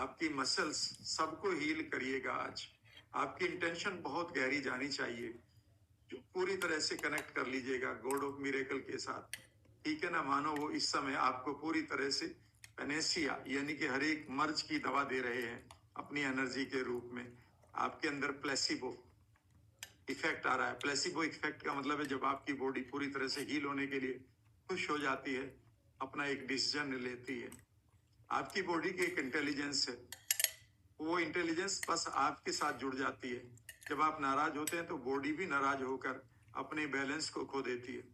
आपकी मसल्स सबको हील करिएगा आज। आपकी इंटेंशन बहुत गहरी जानी चाहिए, जो पूरी तरह से कनेक्ट कर लीजिएगा गॉड ऑफ मिरेकल के साथ। ठीक है ना? मानो वो इस समय आपको पूरी तरह से पेनेसिया यानी कि हर एक मर्ज की दवा दे रहे हैं अपनी एनर्जी के रूप में। आपके अंदर प्लेसिबो इफेक्ट आ रहा है। प्लेसिबो इफेक्ट का मतलब है जब आपकी बॉडी पूरी तरह से हील होने के लिए खुश हो जाती है, अपना एक डिसीजन लेती है। आपकी बॉडी की एक इंटेलिजेंस है, वो इंटेलिजेंस बस आपके साथ जुड़ जाती है। जब आप नाराज होते हैं तो बॉडी भी नाराज होकर अपने बैलेंस को खो देती है।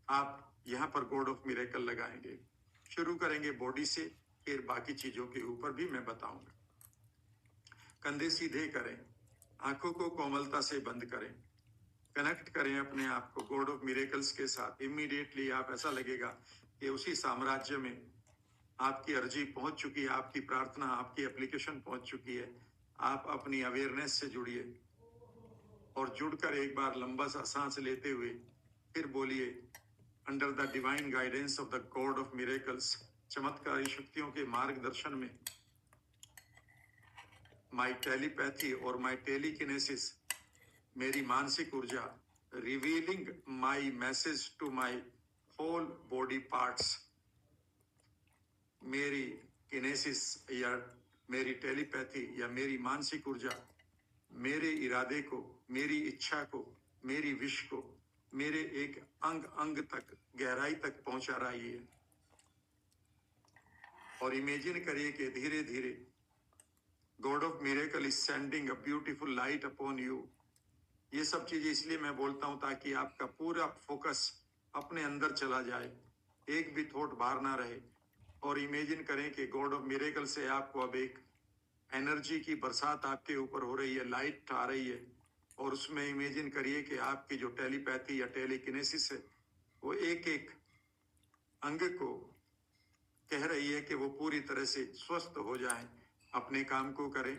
आप यहाँ पर गॉड ऑफ मिरेकल लगाएंगे। शुरू करेंगे बॉडी से, फिर बाकी चीजों के ऊपर भी मैं बताऊंगा। कंधे सीधे करें, आंखों को कोमलता से बंद करें, कनेक्ट करें अपने आप को गॉड ऑफ मिरेकल्स के साथ। इमीडिएटली आप ऐसा लगेगा कि उसी साम्राज्य में आपकी अर्जी पहुंच चुकी है, आपकी प्रार्थना, आपकी एप्लीकेशन पहुंच चुकी है। आप अपनी अवेयरनेस से जुड़िए और जुड़कर एक बार लंबा सा सांस लेते हुए फिर बोलिए, under the divine guidance of the God of miracles, चमत्कारी शक्तियों के मार्गदर्शन में, माई टेलीपैथी और माई टेलीकिनेसिस, मेरी मानसिक ऊर्जा, revealing my message to my whole body parts, मेरी किनेसिस या मेरी टेलीपैथी या मेरी मानसिक ऊर्जा मेरे इरादे को, मेरी इच्छा को, मेरी विश को मेरे एक अंग अंग तक, गहराई तक पहुंचा रही है। और इमेजिन करिए कि धीरे धीरे God of miracle is sending a beautiful light upon you. ये सब चीजें इसलिए मैं बोलता हूं ताकि आपका पूरा फोकस अपने अंदर चला जाए, एक भी थॉट बाहर ना रहे। और इमेजिन करें कि गॉड ऑफ मिरेकल से आपको अब एक एनर्जी की बरसात आपके ऊपर हो रही है, लाइट आ रही है। और उसमें इमेजिन करिए कि आपकी जो टेलीपैथी या टेलीकिनेसिस है वो एक एक अंग को कह रही है कि वो पूरी तरह से स्वस्थ हो जाए, अपने काम को करें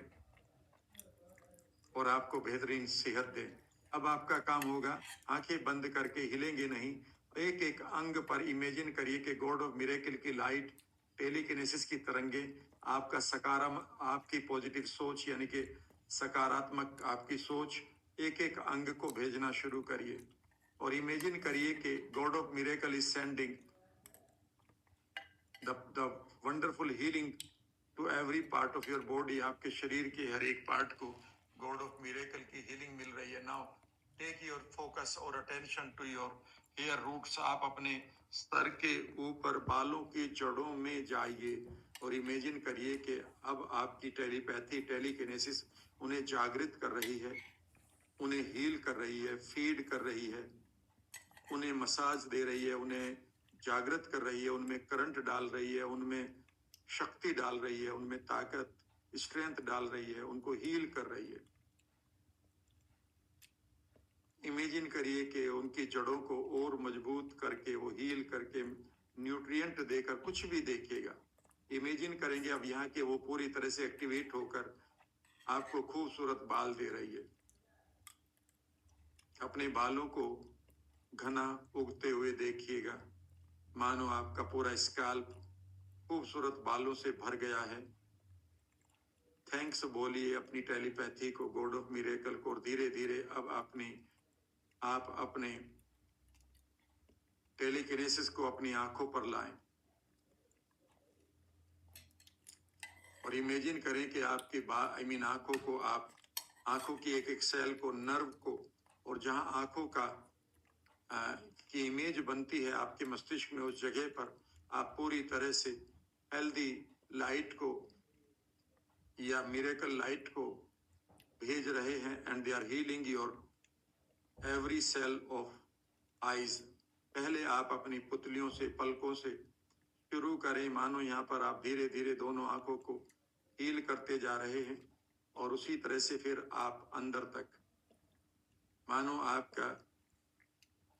और आपको बेहतरीन सेहत दें। अब आपका काम होगा, आंखें बंद करके हिलेंगे नहीं, एक एक अंग पर इमेजिन करिए कि गॉड ऑफ मिरेकल की लाइट, टेलीकिनेसिस की तरंगे आपका सकारात्मक, आपकी पॉजिटिव सोच यानी कि सकारात्मक आपकी सोच एक एक अंग को भेजना शुरू करिए। और इमेजिन करिए कि God of miracle is sending the wonderful healing to every part of your body. आपके शरीर के हर एक पार्ट को गॉड ऑफ मिरेकल की हीलिंग मिल रही है। नाउ टेक योर फोकस और attention to your hair roots. आप अपने सर के ऊपर बालों की जड़ों में जाइए और इमेजिन करिए कि अब आपकी टेलीपैथी, टेलीकिनेसिस उन्हें जागृत कर रही है, उन्हें हील कर रही है, फीड कर रही है, उन्हें मसाज दे रही है, उन्हें जागृत कर रही है, उनमें करंट डाल रही है, उनमें शक्ति डाल रही है, उनमें ताकत, स्ट्रेंथ डाल रही है, उनको हील कर रही है। इमेजिन करिए कि उनकी जड़ों को और मजबूत करके, वो हील करके, न्यूट्रिएंट देकर, कुछ भी देखिएगा। इमेजिन करेंगे अब यहाँ के वो पूरी तरह से एक्टिवेट होकर आपको खूबसूरत बाल दे रही है। अपने बालों को घना उगते हुए देखिएगा, मानो आपका पूरा स्कैल्प खूबसूरत बालों से भर गया है। थैंक्स बोलिए अपनी टेलीपैथी को, गॉड ऑफ मिरेकल को, और धीरे धीरे अब आप अपने टेलीकिनेसिस को अपनी आंखों पर लाएं और इमेजिन करें कि आपकी आंखों को, आप आंखों की एक एक सेल को, नर्व को, और जहां आंखों का की इमेज बनती है आपके मस्तिष्क में, उस जगह पर आप पूरी तरह से हेल्दी लाइट को या मिरेकल लाइट को भेज रहे हैं। And they are healing your every cell of eyes. पहले आप अपनी पुतलियों से, पलकों से शुरू करें, मानो यहाँ पर आप धीरे धीरे दोनों आंखों को हील करते जा रहे हैं। और उसी तरह से फिर आप अंदर तक, मानो आपका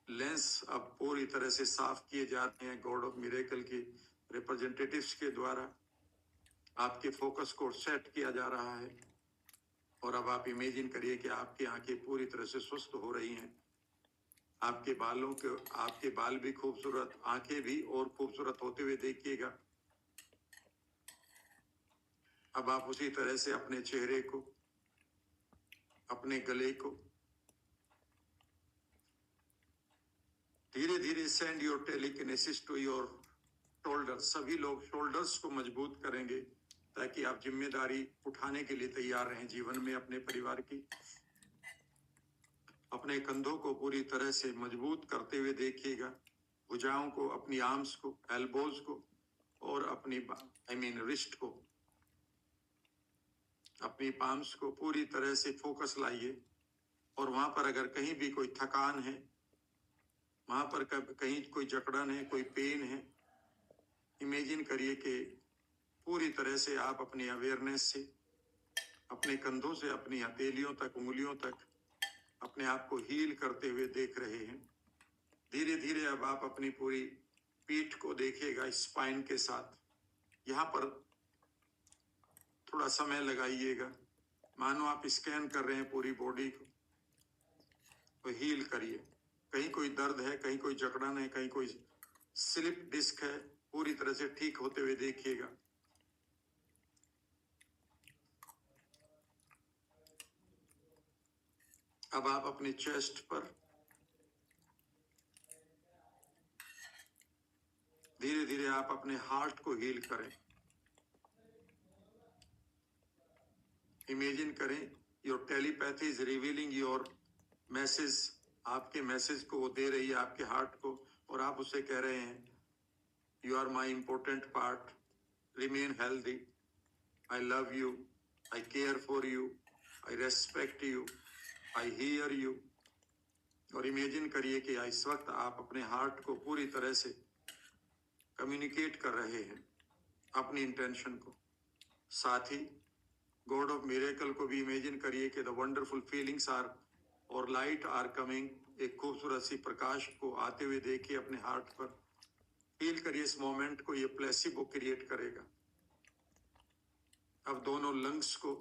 लेंस अब पूरी तरह से साफ किए जाते हैं गॉड ऑफ मिरेकल की रिप्रेजेंटेटिव्स के द्वारा। आपके फोकस को सेट किया जा रहा है और अब आप इमेजिन करिए कि आपकी आंखें पूरी तरह से स्वस्थ हो रही हैं। आपके बालों के, आपके बाल भी खूबसूरत, आंखें भी और खूबसूरत होते हुए देखिएगा। अब आप उसी तरह से अपने चेहरे को, अपने गले को धीरे धीरे send your telekinesis to your shoulders. सभी लोग शोल्डर्स को मजबूत करेंगे ताकि आप जिम्मेदारी उठाने के लिए तैयार रहें जीवन में अपने परिवार की। अपने कंधों को पूरी तरह से मजबूत करते हुए देखिएगा, भुजाओं को, अपनी आर्म्स को, एल्बोज को और अपनी रिस्ट को, अपनी पाम्स को पूरी तरह से फोकस लाइए। और वहां पर अगर कहीं भी कोई थकान है, वहां पर कहीं कोई जकड़न है, कोई पेन है, इमेजिन करिए कि पूरी तरह से आप अपनी अवेयरनेस से अपने कंधों से अपनी हथेलियों तक, उंगलियों तक अपने आप को हील करते हुए देख रहे हैं। धीरे धीरे अब आप अपनी पूरी पीठ को देखिएगा स्पाइन के साथ। यहाँ पर थोड़ा समय लगाइएगा, मानो आप स्कैन कर रहे हैं पूरी बॉडी को, तो हील करिए। कहीं कोई दर्द है, कहीं कोई जकड़न है, कहीं कोई स्लिप डिस्क है, पूरी तरह से ठीक होते हुए देखिएगा। अब आप अपने चेस्ट पर धीरे धीरे आप अपने हार्ट को हील करें। इमेजिन करें your telepathy is revealing your message. आपके मैसेज को वो दे रही है आपके हार्ट को, और आप उसे कह रहे हैं you are my important part, remain healthy, I love you, I care for you, I respect you, I hear you. और इमेजिन करिए कि इस वक्त आप अपने हार्ट को पूरी तरह से कम्युनिकेट कर रहे हैं अपनी इंटेंशन को। साथ ही गॉड ऑफ मिरेकल को भी इमेजिन करिए कि द वंडरफुल फीलिंग्स आर और लाइट आर कमिंग। एक खूबसूरत सी प्रकाश को आते हुए देखिए अपने हार्ट पर, फील करिए इस मोमेंट को। ये प्लेसिबो क्रिएट करेगा। अब दोनों लंग्स को,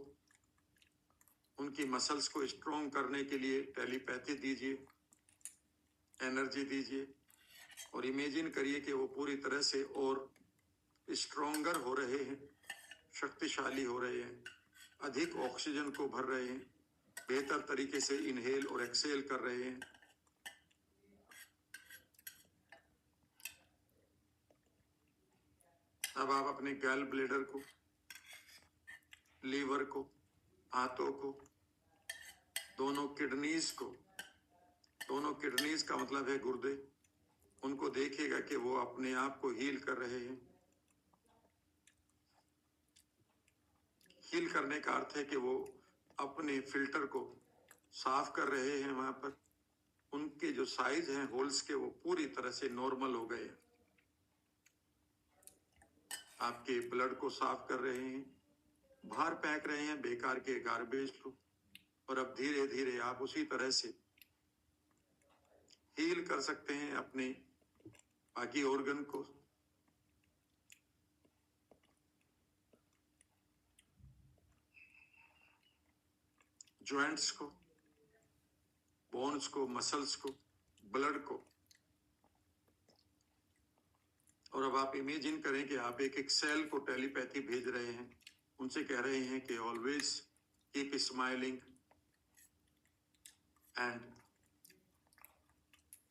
उनकी मसल्स को स्ट्रॉन्ग करने के लिए टेलीपैथी दीजिए, एनर्जी दीजिए, और इमेजिन करिए कि वो पूरी तरह से और स्ट्रॉन्गर हो रहे हैं, शक्तिशाली हो रहे हैं, अधिक ऑक्सीजन को भर रहे हैं, बेहतर तरीके से इनहेल और एक्सेल कर रहे हैं। अब आप अपने गैल ब्लेडर को, लीवर को, हाथों को, दोनों किडनीज को, दोनों किडनीज का मतलब है गुर्दे, उनको देखिएगा कि वो अपने आप को हील कर रहे हैं। हील करने का अर्थ है कि वो अपने फिल्टर को साफ कर रहे हैं। वहां पर उनके जो साइज हैं होल्स के, वो पूरी तरह से नॉर्मल हो गए हैं। आपके ब्लड को साफ कर रहे हैं, बाहर फेंक रहे हैं बेकार के गार्बेज को। और अब धीरे धीरे आप उसी तरह से हील कर सकते हैं अपने बाकी ऑर्गन को। जॉइंट्स को, बोन्स को, मसल्स को, ब्लड को। और अब आप इमेजिन करें कि आप एक एक सेल को टेलीपैथी भेज रहे हैं, उनसे कह रहे हैं कि always keep smiling and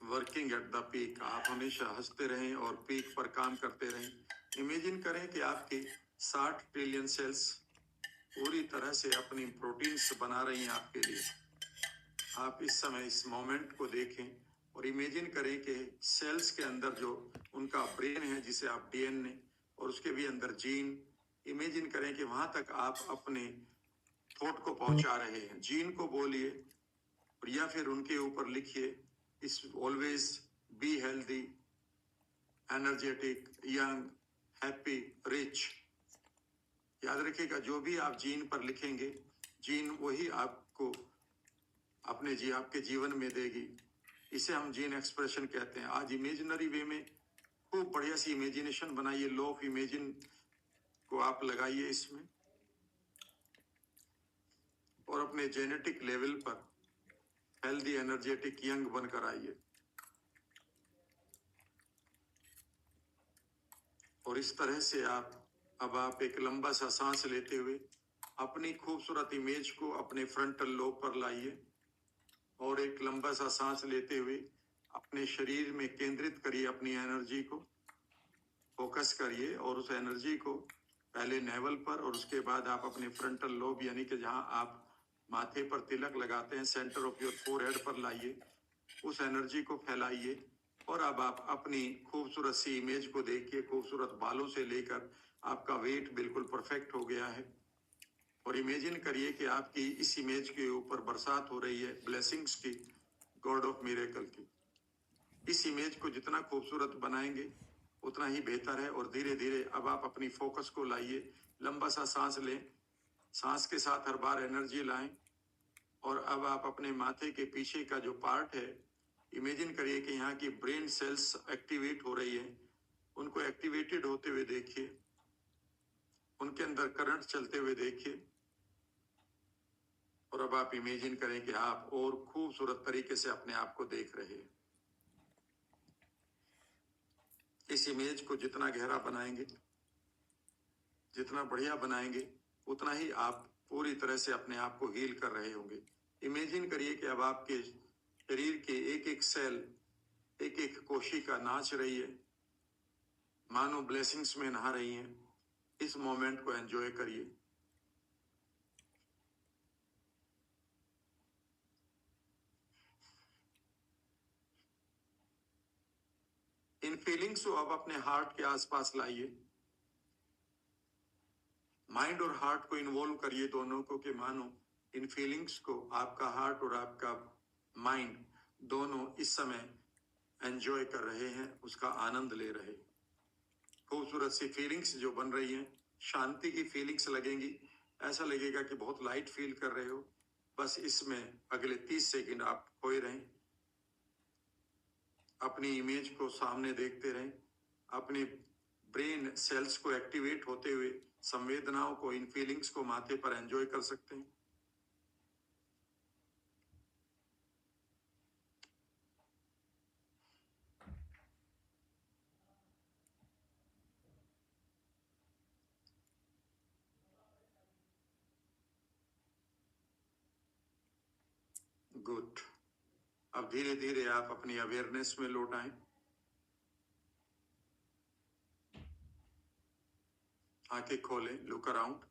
working at the peak. आप हमेशा हंसते रहें और पीक पर काम करते रहें। इमेजिन करें कि आपकी 60 ट्रिलियन सेल्स पूरी तरह से अपनी प्रोटीन्स बना रही हैं आपके लिए। आप इस समय इस मोमेंट को देखें और इमेजिन करें कि सेल्स के अंदर जो उनका ब्रेन है, जिसे आप डीएनए, और उसके भी अंदर जीन, इमेजिन करें कि वहां तक आप अपने थॉट को पहुंचा रहे हैं। जीन को बोलिए या फिर उनके ऊपर लिखिए इस always be healthy, energetic, young, happy, rich. याद रखिएगा जो भी आप जीन पर लिखेंगे, जीन वही आपको आपके जीवन में देगी। इसे हम जीन एक्सप्रेशन कहते हैं। आज इमेजिनरी वे में खूब बढ़िया सी इमेजिनेशन बनाइए, लॉ ऑफ इमेजिन को आप लगाइए इसमें, और अपने जेनेटिक लेवल पर हेल्दी, एनर्जेटिक, यंग बनकर आइए। और इस तरह से आप अब आप एक लंबा सा सांस लेते हुए अपनी खूबसूरत इमेज को अपने फ्रंटल लोब पर लाइए और एक लंबा सा सांस लेते हुए अपने शरीर में केंद्रित करिए, अपनी एनर्जी को फोकस करिए और उस एनर्जी को पहले नेवल पर और उसके बाद आप अपने फ्रंटल लोब यानी कि जहां आप माथे पर तिलक लगाते हैं, सेंटर ऑफ योर फोरहेड पर लाइए, उस एनर्जी को फैलाइए और अब आप अपनी खूबसूरत सी इमेज को देखिए। खूबसूरत बालों से लेकर आपका वेट बिल्कुल परफेक्ट हो गया है और इमेजिन करिए कि आपकी इस इमेज के ऊपर बरसात हो रही है ब्लेसिंग्स की, गॉड ऑफ मिरेकल की। इस इमेज को जितना खूबसूरत बनाएंगे उतना ही बेहतर है और धीरे धीरे अब आप अपनी फोकस को लाइए, लंबा सा सांस लें, सांस के साथ हर बार एनर्जी लाएं और अब आप अपने माथे के पीछे का जो पार्ट है, इमेजिन करिए कि यहाँ की ब्रेन सेल्स एक्टिवेट हो रही है, उनको एक्टिवेटेड होते हुए देखिए, उनके अंदर करंट चलते हुए देखिए और अब आप इमेजिन करें कि आप और खूबसूरत तरीके से अपने आप को देख रहे हैं। इस इमेज को जितना गहरा बनाएंगे, जितना बढ़िया बनाएंगे, उतना ही आप पूरी तरह से अपने आप को हील कर रहे होंगे। इमेजिन करिए कि अब आपके शरीर के एक एक सेल, एक एक कोशिका नाच रही है, मानो ब्लेसिंग्स में नहा रही हैं। इस मोमेंट को एंजॉय करिए। इन फीलिंग्स को अब अपने हार्ट के आसपास लाइए, माइंड और हार्ट को इन्वॉल्व करिए दोनों को, कि मानो इन फीलिंग्स को आपका हार्ट और आपका माइंड दोनों इस समय एंजॉय कर रहे हैं, उसका आनंद ले रहे हैं। खूबसूरत सी फीलिंग्स जो बन रही हैं, शांति की फीलिंग्स लगेंगी, ऐसा लगेगा कि बहुत लाइट फील कर रहे हो। बस इसमें अगले 30 सेकंड आप खोए रहें, अपनी इमेज को सामने देखते रहें, अपने ब्रेन सेल्स को एक्टिवेट होते हुए संवेदनाओं को, इन फीलिंग्स को माथे पर एंजॉय कर सकते हैं। गुड। अब धीरे धीरे आप अपनी अवेयरनेस में लौट आए, आंखें खोलें, लुक अराउंड।